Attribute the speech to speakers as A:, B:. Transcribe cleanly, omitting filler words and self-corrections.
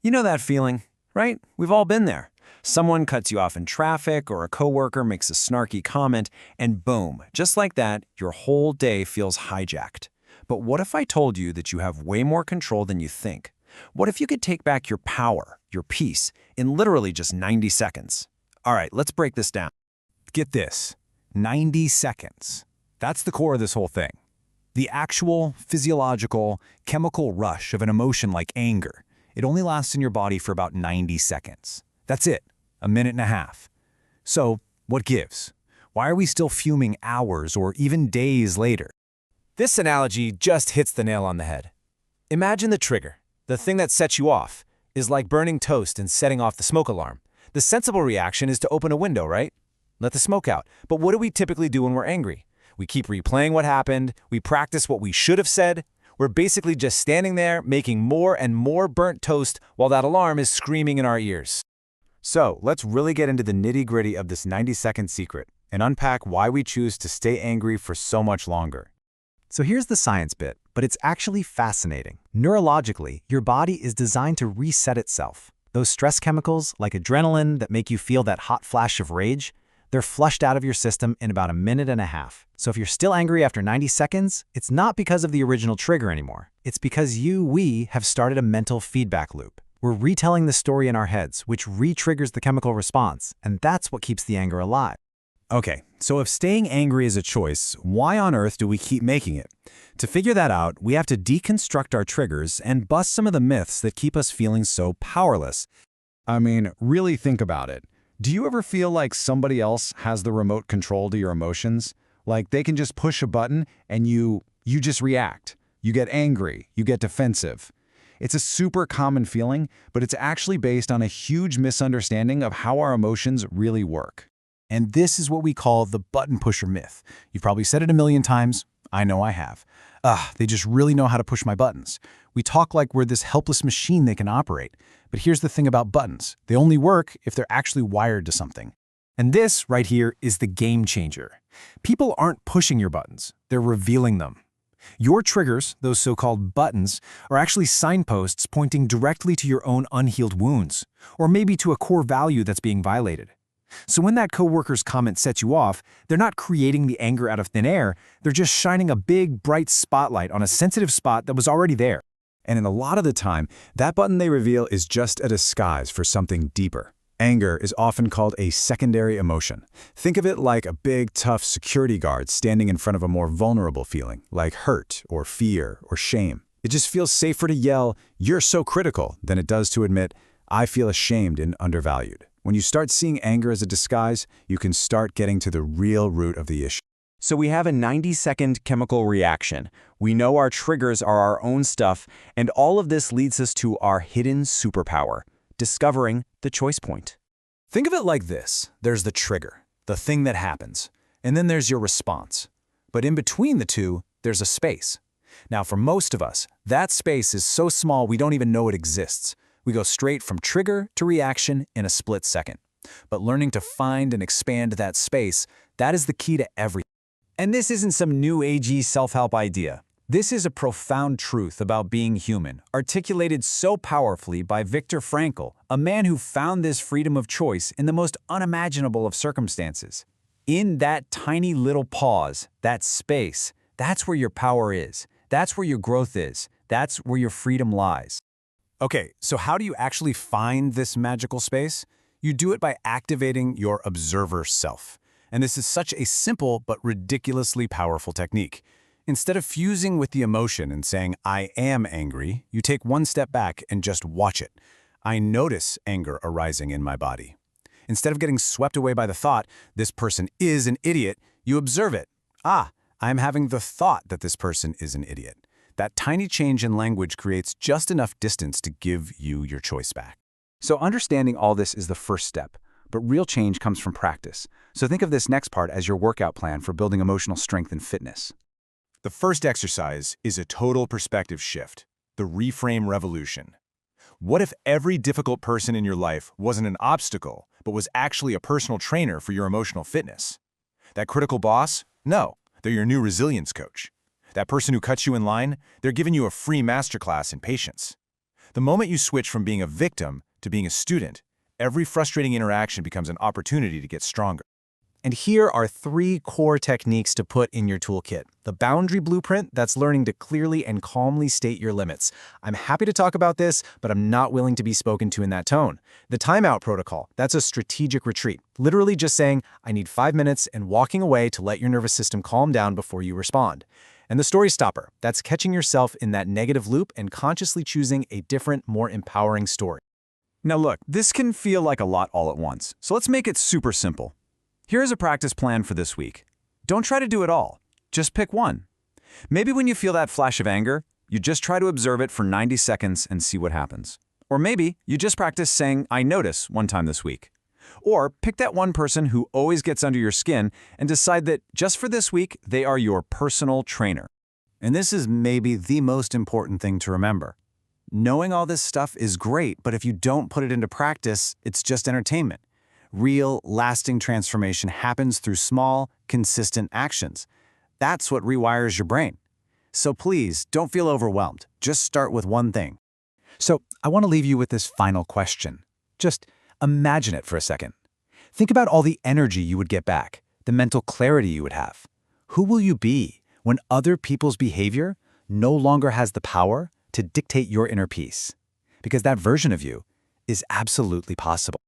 A: You know that feeling, right? We've all been there. Someone cuts you off in traffic or a coworker makes a snarky comment, and boom, just like that, your whole day feels hijacked. But what if I told you that you have way more control than you think? What if you could take back your power, your peace, in literally just 90 seconds? All right, let's break this down.
B: Get this, 90 seconds. That's the core of this whole thing. The actual physiological, chemical rush of an emotion like anger, it only lasts in your body for about 90 seconds. That's it, a minute and a half. So, what gives? Why are we still fuming hours or even days later? This analogy just hits the nail on the head. Imagine the trigger, the thing that sets you off, is like burning toast and setting off the smoke alarm. The sensible reaction is to open a window, right? Let the smoke out. But what do we typically do when we're angry? We keep replaying what happened, we practice what we should have said. We're basically just standing there making more and more burnt toast while that alarm is screaming in our ears. So, let's really get into the nitty-gritty of this 90-second secret and unpack why we choose to stay angry for so much longer. So here's the science bit, but it's actually fascinating. Neurologically, your body is designed to reset itself. Those stress chemicals, like adrenaline, that make you feel that hot flash of rage, they're flushed out of your system in about a minute and a half. So if you're still angry after 90 seconds, it's not because of the original trigger anymore. It's because we have started a mental feedback loop. We're retelling the story in our heads, which re-triggers the chemical response, and that's what keeps the anger alive. Okay, so if staying angry is a choice, why on earth do we keep making it? To figure that out, we have to deconstruct our triggers and bust some of the myths that keep us feeling so powerless. I mean, really think about it. Do you ever feel like somebody else has the remote control to your emotions? Like they can just push a button and you just react. You get angry, you get defensive. It's a super common feeling, but it's actually based on a huge misunderstanding of how our emotions really work. And this is what we call the button pusher myth. You've probably said it a million times. I know I have. They just really know how to push my buttons. We talk like we're this helpless machine they can operate. But here's the thing about buttons. They only work if they're actually wired to something. And this right here is the game changer. People aren't pushing your buttons. They're revealing them. Your triggers, those so-called buttons, are actually signposts pointing directly to your own unhealed wounds, or maybe to a core value that's being violated. So when that coworker's comment sets you off, they're not creating the anger out of thin air, they're just shining a big, bright spotlight on a sensitive spot that was already there. And in a lot of the time, that button they reveal is just a disguise for something deeper. Anger is often called a secondary emotion. Think of it like a big, tough security guard standing in front of a more vulnerable feeling, like hurt or fear or shame. It just feels safer to yell, "You're so critical," than it does to admit, "I feel ashamed and undervalued." When you start seeing anger as a disguise, you can start getting to the real root of the issue.
A: So we have a 90-second chemical reaction. We know our triggers are our own stuff, and all of this leads us to our hidden superpower, discovering the choice point.
B: Think of it like this. There's the trigger, the thing that happens, and then there's your response. But in between the two, there's a space. Now, for most of us, that space is so small we don't even know it exists. We go straight from trigger to reaction in a split second. But learning to find and expand that space, that is the key to everything. And this isn't some new agey self-help idea. This is a profound truth about being human, articulated so powerfully by Viktor Frankl, a man who found this freedom of choice in the most unimaginable of circumstances. In that tiny little pause, that space, that's where your power is. That's where your growth is. That's where your freedom lies. Okay, so how do you actually find this magical space? You do it by activating your observer self. And this is such a simple but ridiculously powerful technique. Instead of fusing with the emotion and saying, "I am angry," you take one step back and just watch it. I notice anger arising in my body. Instead of getting swept away by the thought, "This person is an idiot," you observe it. I'm having the thought that this person is an idiot. That tiny change in language creates just enough distance to give you your choice back. So understanding all this is the first step, but real change comes from practice. So think of this next part as your workout plan for building emotional strength and fitness. The first exercise is a total perspective shift, the reframe revolution. What if every difficult person in your life wasn't an obstacle, but was actually a personal trainer for your emotional fitness? That critical boss? No, they're your new resilience coach. That person who cuts you in line? They're giving you a free masterclass in patience. The moment you switch from being a victim to being a student, every frustrating interaction becomes an opportunity to get stronger.
C: And here are 3 core techniques to put in your toolkit. The boundary blueprint, that's learning to clearly and calmly state your limits. I'm happy to talk about this, but I'm not willing to be spoken to in that tone. The timeout protocol, that's a strategic retreat. Literally just saying, I need 5 minutes and walking away to let your nervous system calm down before you respond. And the story stopper, that's catching yourself in that negative loop and consciously choosing a different, more empowering story.
A: Now look, this can feel like a lot all at once, so let's make it super simple. Here's a practice plan for this week. Don't try to do it all. Just pick one. Maybe when you feel that flash of anger, you just try to observe it for 90 seconds and see what happens. Or maybe you just practice saying, I notice, one time this week. Or pick that one person who always gets under your skin and decide that just for this week, they are your personal trainer.
C: And this is maybe the most important thing to remember. Knowing all this stuff is great, but if you don't put it into practice, it's just entertainment. Real, lasting transformation happens through small, consistent actions. That's what rewires your brain. So please, don't feel overwhelmed. Just start with one thing.
B: So I want to leave you with this final question. Just imagine it for a second. Think about all the energy you would get back, the mental clarity you would have. Who will you be when other people's behavior no longer has the power to dictate your inner peace? Because that version of you is absolutely possible.